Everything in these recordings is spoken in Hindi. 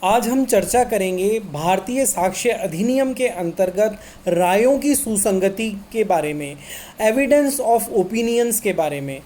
आज हम चर्चा करेंगे भारतीय साक्ष्य अधिनियम के अंतर्गत रायों की सुसंगति के बारे में, एविडेंस ऑफ ओपिनियंस के बारे में।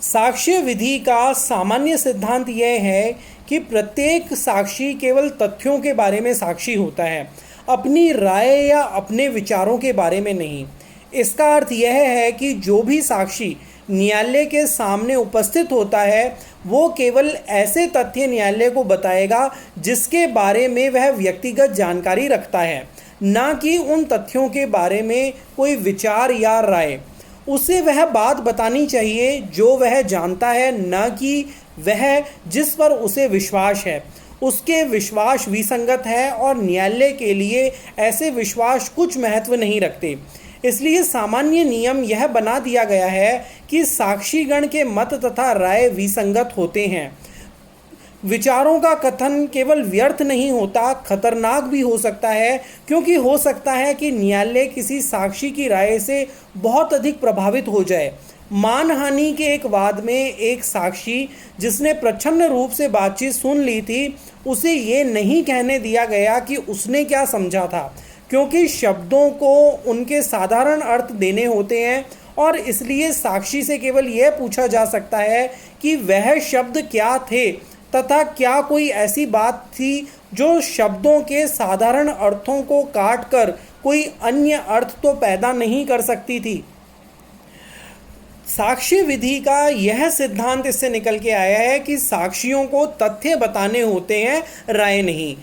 साक्ष्य विधि का सामान्य सिद्धांत यह है कि प्रत्येक साक्षी केवल तथ्यों के बारे में साक्षी होता है, अपनी राय या अपने विचारों के बारे में नहीं। इसका अर्थ यह है कि जो भी साक्षी न्यायालय के सामने उपस्थित होता है वो केवल ऐसे तथ्य न्यायालय को बताएगा जिसके बारे में वह व्यक्तिगत जानकारी रखता है, ना कि उन तथ्यों के बारे में कोई विचार या राय। उसे वह बात बतानी चाहिए जो वह जानता है, न कि वह जिस पर उसे विश्वास है। उसके विश्वास विसंगत है और न्यायालय के लिए ऐसे विश्वास कुछ महत्व नहीं रखते। इसलिए सामान्य नियम यह बना दिया गया है कि साक्षीगण के मत तथा राय विसंगत होते हैं। विचारों का कथन केवल व्यर्थ नहीं होता, खतरनाक भी हो सकता है, क्योंकि हो सकता है कि न्यायालय किसी साक्षी की राय से बहुत अधिक प्रभावित हो जाए। मानहानि के एक वाद में एक साक्षी जिसने प्रच्छन्न रूप से बातचीत सुन ली थी, उसे ये नहीं कहने दिया गया कि उसने क्या समझा था, क्योंकि शब्दों को उनके साधारण अर्थ देने होते हैं और इसलिए साक्षी से केवल यह पूछा जा सकता है कि वह शब्द क्या थे तथा क्या कोई ऐसी बात थी जो शब्दों के साधारण अर्थों को काटकर कोई अन्य अर्थ तो पैदा नहीं कर सकती थी। साक्ष्य विधि का यह सिद्धांत इससे निकल के आया है कि साक्षियों को तथ्य बताने होते हैं, राय नहीं।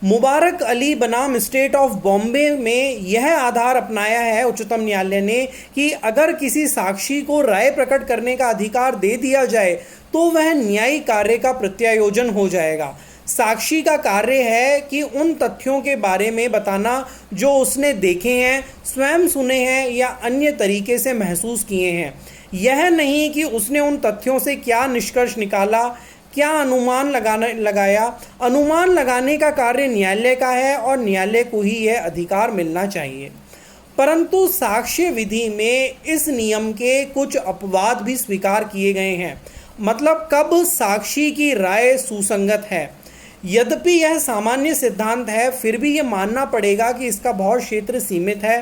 मुबारक अली बनाम स्टेट ऑफ बॉम्बे में यह आधार अपनाया है उच्चतम न्यायालय ने कि अगर किसी साक्षी को राय प्रकट करने का अधिकार दे दिया जाए तो वह न्यायिक कार्य का प्रत्यायोजन हो जाएगा। साक्षी का कार्य है कि उन तथ्यों के बारे में बताना जो उसने देखे हैं, स्वयं सुने हैं या अन्य तरीके से महसूस किए हैं। यह नहीं कि उसने उन तथ्यों से क्या निष्कर्ष निकाला, क्या अनुमान लगाया। अनुमान लगाने का कार्य न्यायालय का है और न्यायालय को ही यह अधिकार मिलना चाहिए। परंतु साक्ष्य विधि में इस नियम के कुछ अपवाद भी स्वीकार किए गए हैं। मतलब कब साक्षी की राय सुसंगत है। यद्यपि यह सामान्य सिद्धांत है, फिर भी यह मानना पड़ेगा कि इसका बहुत क्षेत्र सीमित है।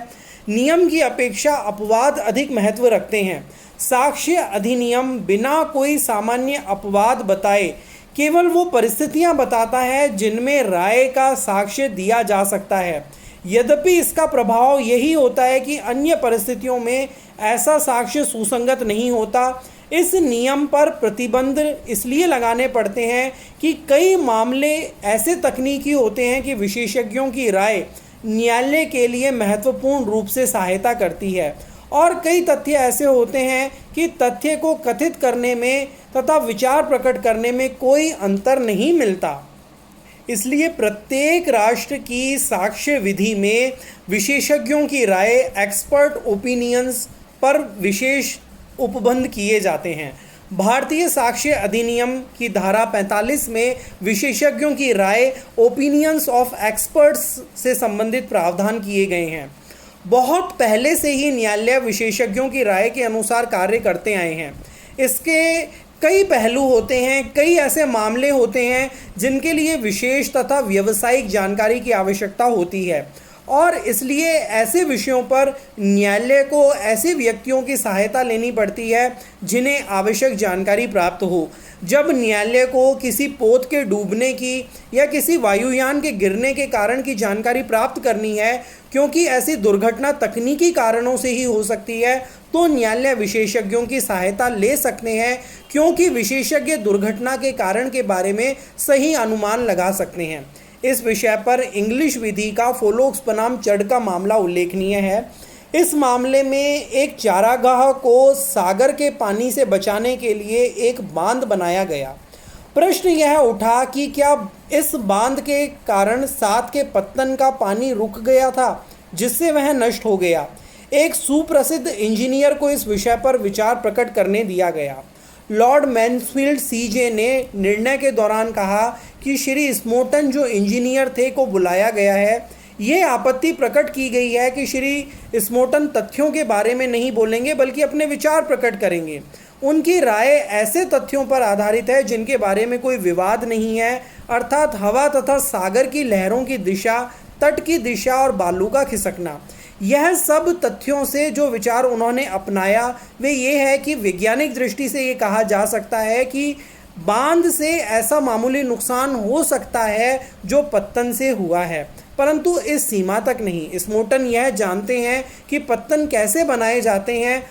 नियम की अपेक्षा अपवाद अधिक महत्व रखते हैं। साक्ष्य अधिनियम बिना कोई सामान्य अपवाद बताए केवल वो परिस्थितियां बताता है जिनमें राय का साक्ष्य दिया जा सकता है। यद्यपि इसका प्रभाव यही होता है कि अन्य परिस्थितियों में ऐसा साक्ष्य सुसंगत नहीं होता। इस नियम पर प्रतिबंध इसलिए लगाने पड़ते हैं कि कई मामले ऐसे तकनीकी होते हैं कि विशेषज्ञों की राय न्यायालय के लिए महत्वपूर्ण रूप से सहायता करती है, और कई तथ्य ऐसे होते हैं कि तथ्य को कथित करने में तथा विचार प्रकट करने में कोई अंतर नहीं मिलता। इसलिए प्रत्येक राष्ट्र की साक्ष्य विधि में विशेषज्ञों की राय, एक्सपर्ट ओपिनियंस पर विशेष उपबंध किए जाते हैं। भारतीय साक्ष्य अधिनियम की धारा 45 में विशेषज्ञों की राय, ओपिनियंस ऑफ एक्सपर्ट्स से संबंधित प्रावधान किए गए हैं। बहुत पहले से ही न्यायालय विशेषज्ञों की राय के अनुसार कार्य करते आए हैं। इसके कई पहलू होते हैं, कई ऐसे मामले होते हैं जिनके लिए विशेष तथा व्यावसायिक जानकारी की आवश्यकता होती है, और इसलिए ऐसे विषयों पर न्यायालय को ऐसे व्यक्तियों की सहायता लेनी पड़ती है जिन्हें आवश्यक जानकारी प्राप्त हो। जब न्यायालय को किसी पोत के डूबने की या किसी वायुयान के गिरने के कारण की जानकारी प्राप्त करनी है, क्योंकि ऐसी दुर्घटना तकनीकी कारणों से ही हो सकती है, तो न्यायालय विशेषज्ञों की सहायता ले सकते हैं, क्योंकि विशेषज्ञ दुर्घटना के कारण के बारे में सही अनुमान लगा सकते हैं। इस विषय पर इंग्लिश विधि का फोलोक्स बनाम चड का मामला उल्लेखनीय है। इस मामले में एक चारागाह को सागर के पानी से बचाने के लिए एक बांध बनाया गया। प्रश्न यह उठा कि क्या इस बांध के कारण सात के पत्तन का पानी रुक गया था जिससे वह नष्ट हो गया। एक सुप्रसिद्ध इंजीनियर को इस विषय पर विचार प्रकट करने दिया गया। लॉर्ड मैनफील्ड सीजे ने निर्णय के दौरान कहा कि श्री स्मोटन जो इंजीनियर थे को बुलाया गया है। ये आपत्ति प्रकट की गई है कि श्री स्मोटन तथ्यों के बारे में नहीं बोलेंगे बल्कि अपने विचार प्रकट करेंगे। उनकी राय ऐसे तथ्यों पर आधारित है जिनके बारे में कोई विवाद नहीं है, अर्थात हवा तथा सागर की लहरों की दिशा, तट की दिशा और बालू का खिसकना। यह सब तथ्यों से जो विचार उन्होंने अपनाया वे ये है कि वैज्ञानिक दृष्टि से ये कहा जा सकता है कि बांध से ऐसा मामूली नुकसान हो सकता है जो पत्तन से हुआ है, परंतु इस सीमा तक नहीं। स्मोटन यह जानते हैं कि पत्तन कैसे बनाए जाते हैं।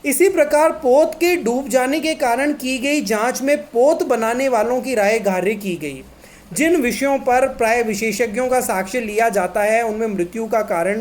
इसी प्रकार पोत के डूब जाने के कारण की गई जांच में पोत बनाने वालों की राय ग्राह्य की गई। जिन विषयों पर प्राय विशेषज्ञों का साक्ष्य लिया जाता है उनमें मृत्यु का कारण,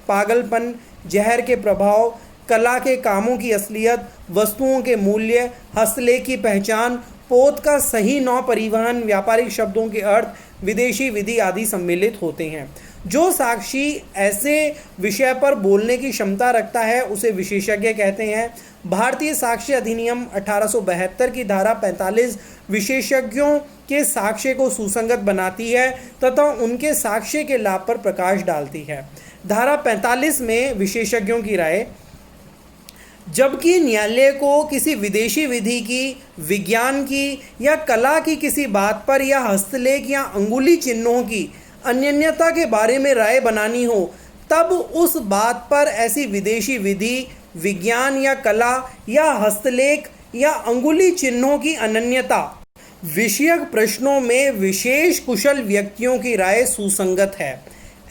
पागलपन, जहर के प्रभाव, कला के कामों की असलियत, वस्तुओं के मूल्य, हस्तलेख की पहचान, पोत का सही नौ परिवहन, व्यापारिक शब्दों के अर्थ, विदेशी विधि आदि सम्मिलित होते हैं। जो साक्षी ऐसे विषय पर बोलने की क्षमता रखता है उसे विशेषज्ञ कहते हैं। भारतीय साक्ष्य अधिनियम 1872 की धारा 45 विशेषज्ञों के साक्ष्य को सुसंगत बनाती है तथा उनके साक्ष्य के लाभ पर प्रकाश डालती है। धारा 45 में विशेषज्ञों की राय, जबकि न्यायालय को किसी विदेशी विधि की, विज्ञान की या कला की किसी बात पर या हस्तलेख या अंगुली चिन्हों की अनन्यता के बारे में राय बनानी हो, तब उस बात पर ऐसी विदेशी विधि, विज्ञान या कला या हस्तलेख या अंगुली चिन्हों की अनन्यता विषयक प्रश्नों में विशेष कुशल व्यक्तियों की राय सुसंगत है।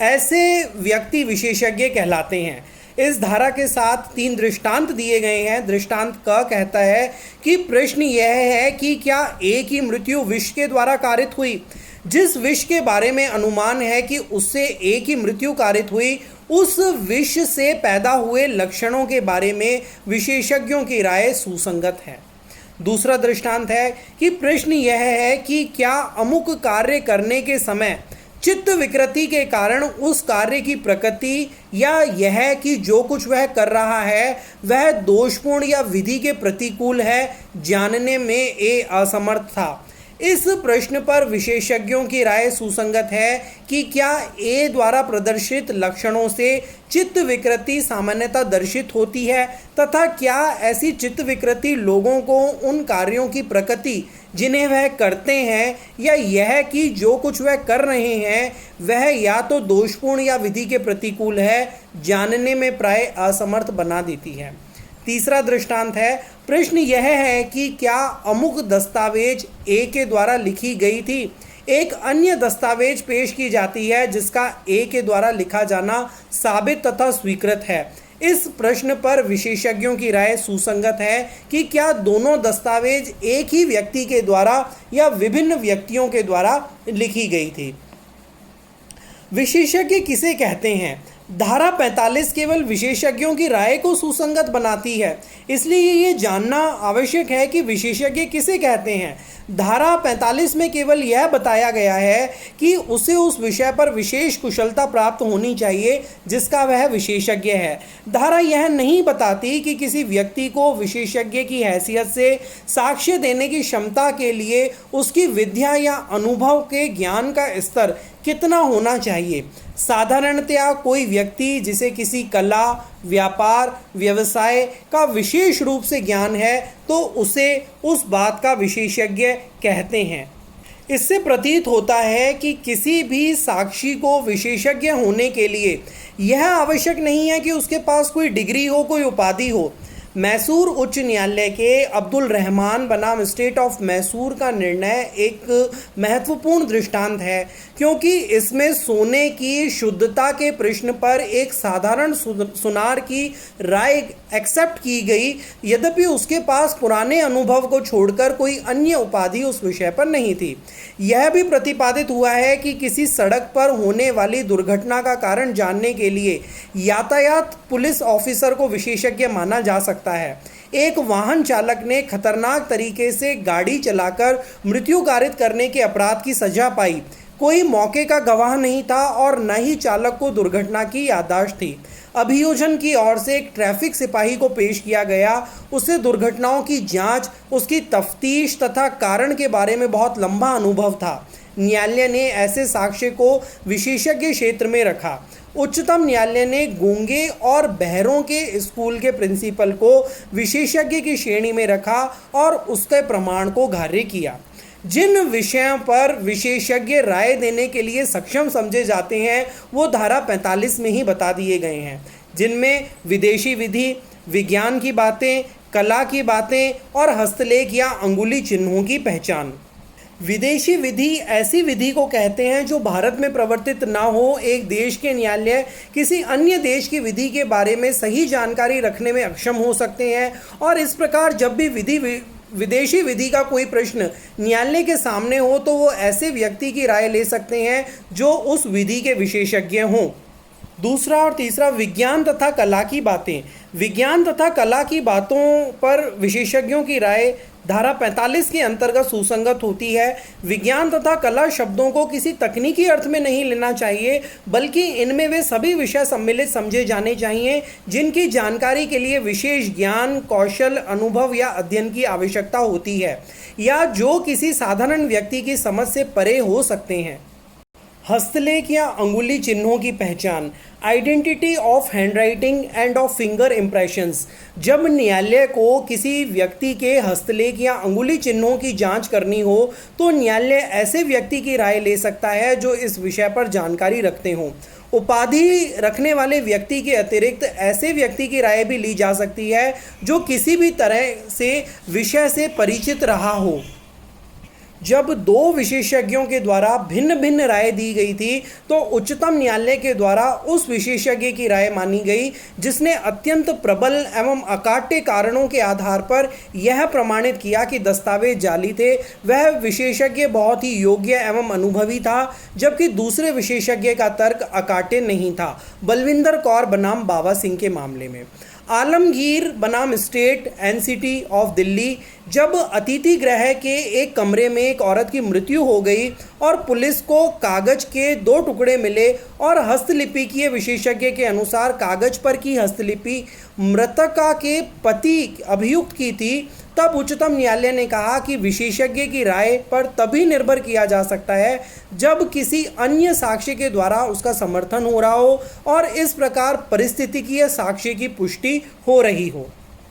ऐसे व्यक्ति विशेषज्ञ कहलाते हैं। इस धारा के साथ 3 दृष्टांत दिए गए हैं। दृष्टांत क कहता है कि प्रश्न यह है कि क्या ए की मृत्यु विष के द्वारा कारित हुई। जिस विष के बारे में अनुमान है कि उससे ए की मृत्यु कारित हुई, उस विष से पैदा हुए लक्षणों के बारे में विशेषज्ञों की राय सुसंगत है। दूसरा दृष्टांत है कि प्रश्न यह है कि क्या अमुक कार्य करने के समय चित्त विकृति के कारण उस कार्य की प्रकृति या यह कि जो कुछ वह कर रहा है वह दोषपूर्ण या विधि के प्रतिकूल है, जानने में ए असमर्थ था। इस प्रश्न पर विशेषज्ञों की राय सुसंगत है कि क्या ए द्वारा प्रदर्शित लक्षणों से चित्त विकृति सामान्यतः दर्शित होती है तथा क्या ऐसी चित्त विकृति लोगों को उन कार्यों की प्रकृति जिन्हें वह करते हैं या यह कि जो कुछ वह कर रहे हैं वह या तो दोषपूर्ण या विधि के प्रतिकूल है, जानने में प्राय असमर्थ बना देती है। तीसरा दृष्टांत है, प्रश्न यह है कि क्या अमुक दस्तावेज ए के द्वारा लिखी गई थी। एक अन्य दस्तावेज पेश की जाती है जिसका ए के द्वारा लिखा जाना साबित तथा स्वीकृत है। इस प्रश्न पर विशेषज्ञों की राय सुसंगत है कि क्या दोनों दस्तावेज एक ही व्यक्ति के द्वारा या विभिन्न व्यक्तियों के द्वारा लिखी गई थी। विशेषज्ञ किसे कहते हैं? धारा 45 केवल विशेषज्ञों की राय को सुसंगत बनाती है, इसलिए ये जानना आवश्यक है कि विशेषज्ञ किसे कहते हैं। धारा 45 में केवल यह बताया गया है कि उसे उस विषय पर विशेष कुशलता प्राप्त होनी चाहिए जिसका वह विशेषज्ञ है। धारा यह नहीं बताती कि किसी व्यक्ति को विशेषज्ञ की हैसियत से साक्ष्य देने की क्षमता के लिए उसकी विद्या या अनुभव के ज्ञान का स्तर कितना होना चाहिए। साधारणतया कोई व्यक्ति जिसे किसी कला, व्यापार, व्यवसाय का विशेष रूप से ज्ञान है तो उसे उस बात का विशेषज्ञ कहते हैं। इससे प्रतीत होता है कि किसी भी साक्षी को विशेषज्ञ होने के लिए यह आवश्यक नहीं है कि उसके पास कोई डिग्री हो, कोई उपाधि हो। मैसूर उच्च न्यायालय के अब्दुल रहमान बनाम स्टेट ऑफ मैसूर का निर्णय एक महत्वपूर्ण दृष्टांत है, क्योंकि इसमें सोने की शुद्धता के प्रश्न पर एक साधारण सुनार की राय एक्सेप्ट की गई, यद्यपि उसके पास पुराने अनुभव को छोड़कर कोई अन्य उपाधि उस विषय पर नहीं थी। यह भी प्रतिपादित हुआ है कि किसी सड़क पर होने वाली दुर्घटना का कारण जानने के लिए यातायात पुलिस ऑफिसर को विशेषज्ञ माना जा सकता है। एक वाहन चालक ने खतरनाक तरीके से गाड़ी चलाकर मृत्यु कारित करने के अपराध की सजा पाई। कोई मौके का गवाह नहीं था और न ही चालक को दुर्घटना की याददाश्त थी। अभियोजन की ओर से एक ट्रैफिक सिपाही को पेश किया गया। उसे दुर्घटनाओं की जांच, उसकी तफ्तीश तथा कारण के बारे में बहुत लंबा अनुभव था। न्यायालय ने ऐसे साक्ष्य को विशेषज्ञ क्षेत्र में रखा। उच्चतम न्यायालय ने गूंगे और बहरों के स्कूल के प्रिंसिपल को विशेषज्ञ की श्रेणी में रखा और उसके प्रमाण को ग्राह्य किया। जिन विषयों पर विशेषज्ञ राय देने के लिए सक्षम समझे जाते हैं वो धारा 45 में ही बता दिए गए हैं, जिनमें विदेशी विधि, विज्ञान की बातें, कला की बातें और हस्तलेख या अंगुली चिन्हों की पहचान। विदेशी विधि ऐसी विधि को कहते हैं जो भारत में प्रवर्तित ना हो। एक देश के न्यायालय किसी अन्य देश की विधि के बारे में सही जानकारी रखने में अक्षम हो सकते हैं और इस प्रकार जब भी विदेशी विधि का कोई प्रश्न न्यायालय के सामने हो तो वो ऐसे व्यक्ति की राय ले सकते हैं जो उस विधि के विशेषज्ञ हों। दूसरा और तीसरा, विज्ञान तथा कला की बातें। विज्ञान तथा कला की बातों पर विशेषज्ञों की राय धारा 45 के अंतर्गत सुसंगत होती है। विज्ञान तथा कला शब्दों को किसी तकनीकी अर्थ में नहीं लेना चाहिए, बल्कि इनमें वे सभी विषय सम्मिलित समझे जाने चाहिए जिनकी जानकारी के लिए विशेष ज्ञान, कौशल, अनुभव या अध्ययन की आवश्यकता होती है या जो किसी साधारण व्यक्ति की समझ से परे हो सकते हैं। हस्तलेख या अंगुली चिन्हों की पहचान, identity of handwriting end of finger impressions. जब न्यायालय को किसी व्यक्ति के हस्तलेख या अंगुली चिन्हों की जांच करनी हो तो न्यायालय ऐसे व्यक्ति की राय ले सकता है जो इस विषय पर जानकारी रखते हों। उपाधि रखने वाले व्यक्ति के अतिरिक्त ऐसे व्यक्ति की राय भी ली जा सकती है जो किसी भी तरह से विषय से परिचित रहा हो। जब दो विशेषज्ञों के द्वारा भिन्न भिन्न राय दी गई थी तो उच्चतम न्यायालय के द्वारा उस विशेषज्ञ की राय मानी गई जिसने अत्यंत प्रबल एवं अकाट्य कारणों के आधार पर यह प्रमाणित किया कि दस्तावेज जाली थे। वह विशेषज्ञ बहुत ही योग्य एवं अनुभवी था, जबकि दूसरे विशेषज्ञ का तर्क अकाट्य नहीं था। बलविंदर कौर बनाम बाबा सिंह के मामले में। आलमगीर बनाम स्टेट एनसीटी ऑफ दिल्ली। जब अतिथि गृह के एक कमरे में एक औरत की मृत्यु हो गई और पुलिस को कागज के 2 टुकड़े मिले और हस्तलिपिकीय विशेषज्ञ के अनुसार कागज पर की हस्तलिपि मृतका के पति अभियुक्त की थी, तब उच्चतम न्यायालय ने कहा कि विशेषज्ञ की राय पर तभी निर्भर किया जा सकता है जब किसी अन्य साक्ष्य के द्वारा उसका समर्थन हो रहा हो और इस प्रकार परिस्थितिकीय साक्ष्य की पुष्टि हो रही हो।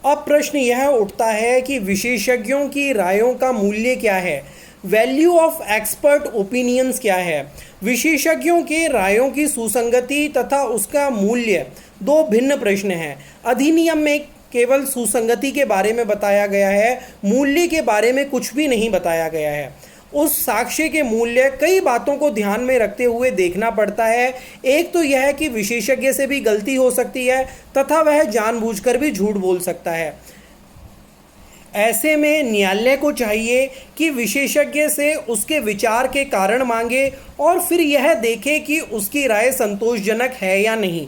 अब प्रश्न यह उठता है कि विशेषज्ञों की रायों का मूल्य क्या है, वैल्यू ऑफ एक्सपर्ट ओपिनियंस क्या है। विशेषज्ञों के रायों की सुसंगति तथा उसका मूल्य 2 भिन्न प्रश्न हैं। अधिनियम में केवल सुसंगति के बारे में बताया गया है, मूल्य के बारे में कुछ भी नहीं बताया गया है। उस साक्ष्य के मूल्य कई बातों को ध्यान में रखते हुए देखना पड़ता है। एक तो यह है कि विशेषज्ञ से भी गलती हो सकती है तथा वह जानबूझकर भी झूठ बोल सकता है। ऐसे में न्यायालय को चाहिए कि विशेषज्ञ से उसके विचार के कारण मांगे और फिर यह देखे कि उसकी राय संतोषजनक है या नहीं।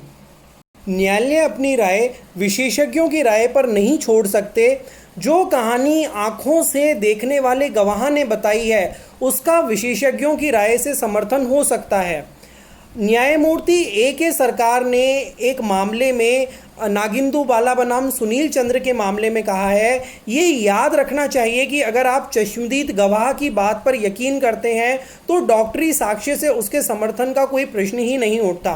न्यायालय अपनी राय विशेषज्ञों की राय पर नहीं छोड़ सकते। जो कहानी आंखों से देखने वाले गवाह ने बताई है उसका विशेषज्ञों की राय से समर्थन हो सकता है। न्यायमूर्ति A.K. सरकार ने एक मामले में नागिंदू बाला बनाम सुनील चंद्र के मामले में कहा है, ये याद रखना चाहिए कि अगर आप चश्मदीद गवाह की बात पर यकीन करते हैं तो डॉक्टरी साक्ष्य से उसके समर्थन का कोई प्रश्न ही नहीं उठता।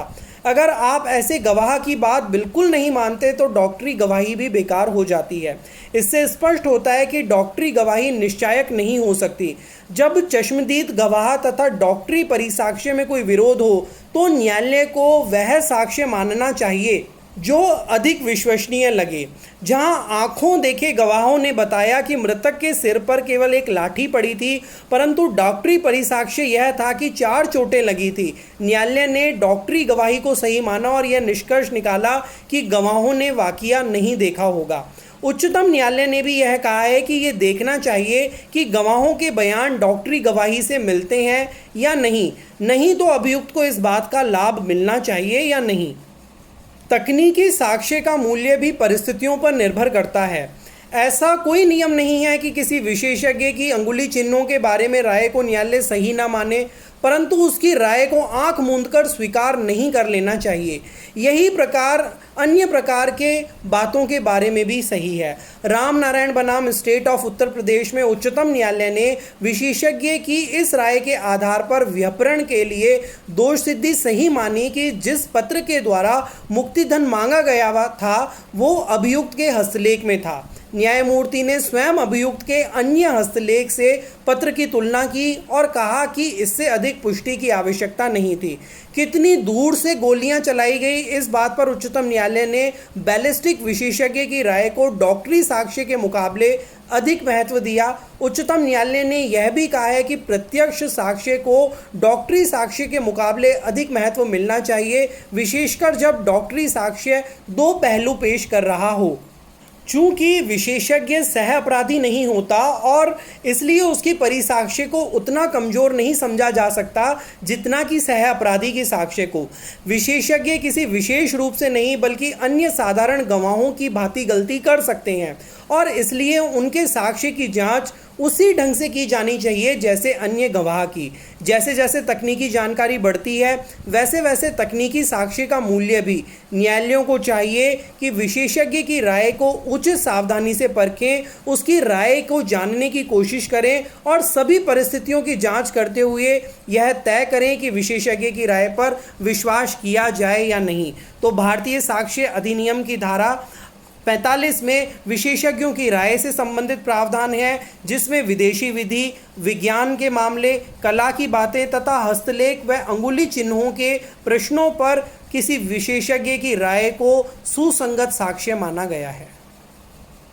अगर आप ऐसे गवाह की बात बिल्कुल नहीं मानते तो डॉक्टरी गवाही भी बेकार हो जाती है। इससे स्पष्ट होता है कि डॉक्टरी गवाही निश्चायक नहीं हो सकती। जब चश्मदीद गवाह तथा डॉक्टरी परिसाक्ष्य में कोई विरोध हो तो न्यायालय को वह साक्ष्य मानना चाहिए जो अधिक विश्वसनीय लगे। जहां आंखों देखे गवाहों ने बताया कि मृतक के सिर पर केवल एक लाठी पड़ी थी, परंतु डॉक्टरी परिसाक्ष्य यह था कि 4 चोटें लगी थी। न्यायालय ने डॉक्टरी गवाही को सही माना और यह निष्कर्ष निकाला कि गवाहों ने वाकया नहीं देखा होगा। उच्चतम न्यायालय ने भी यह कहा है कि ये देखना चाहिए कि गवाहों के बयान डॉक्टरी गवाही से मिलते हैं या नहीं तो अभियुक्त को इस बात का लाभ मिलना चाहिए या नहीं। तकनीकी साक्ष्य का मूल्य भी परिस्थितियों पर निर्भर करता है। ऐसा कोई नियम नहीं है कि किसी विशेषज्ञ की अंगुली चिन्हों के बारे में राय को न्यायालय सही ना माने। परंतु उसकी राय को आंख मूंदकर स्वीकार नहीं कर लेना चाहिए। यही प्रकार अन्य प्रकार के बातों के बारे में भी सही है। राम नारायण बनाम स्टेट ऑफ उत्तर प्रदेश में उच्चतम न्यायालय ने विशेषज्ञ की इस राय के आधार पर व्यापरण के लिए दोष सिद्धि सही मानी कि जिस पत्र के द्वारा मुक्तिधन मांगा गया था वो अभियुक्त के हस्तलेख में था। न्यायमूर्ति ने स्वयं अभियुक्त के अन्य हस्तलेख से पत्र की तुलना की और कहा कि इससे अधिक पुष्टि की आवश्यकता नहीं थी। कितनी दूर से गोलियां चलाई गई, इस बात पर उच्चतम न्यायालय ने बैलिस्टिक विशेषज्ञ की राय को डॉक्टरी साक्ष्य के मुकाबले अधिक महत्व दिया। उच्चतम न्यायालय ने यह भी कहा है कि प्रत्यक्ष साक्ष्य को डॉक्टरी साक्ष्य के मुकाबले अधिक महत्व मिलना चाहिए, विशेषकर जब डॉक्टरी साक्ष्य दो पहलू पेश कर रहा हो। चूंकि विशेषज्ञ सह अपराधी नहीं होता और इसलिए उसकी परिसाक्ष्य को उतना कमजोर नहीं समझा जा सकता जितना कि सह अपराधी के साक्ष्य को। विशेषज्ञ किसी विशेष रूप से नहीं बल्कि अन्य साधारण गवाहों की भांति गलती कर सकते हैं और इसलिए उनके साक्ष्य की जांच उसी ढंग से की जानी चाहिए जैसे अन्य गवाह की। जैसे जैसे तकनीकी जानकारी बढ़ती है वैसे वैसे तकनीकी साक्ष्य का मूल्य भी। न्यायालयों को चाहिए कि विशेषज्ञ की राय को उचित सावधानी से परखें, उसकी राय को जानने की कोशिश करें और सभी परिस्थितियों की जांच करते हुए यह तय करें कि विशेषज्ञ की राय पर विश्वास किया जाए या नहीं। तो भारतीय साक्ष्य अधिनियम की धारा 45 में विशेषज्ञों की राय से संबंधित प्रावधान है, जिसमें विदेशी विधि, विज्ञान के मामले, कला की बातें तथा हस्तलेख व अंगुली चिन्हों के प्रश्नों पर किसी विशेषज्ञ की राय को सुसंगत साक्ष्य माना गया है।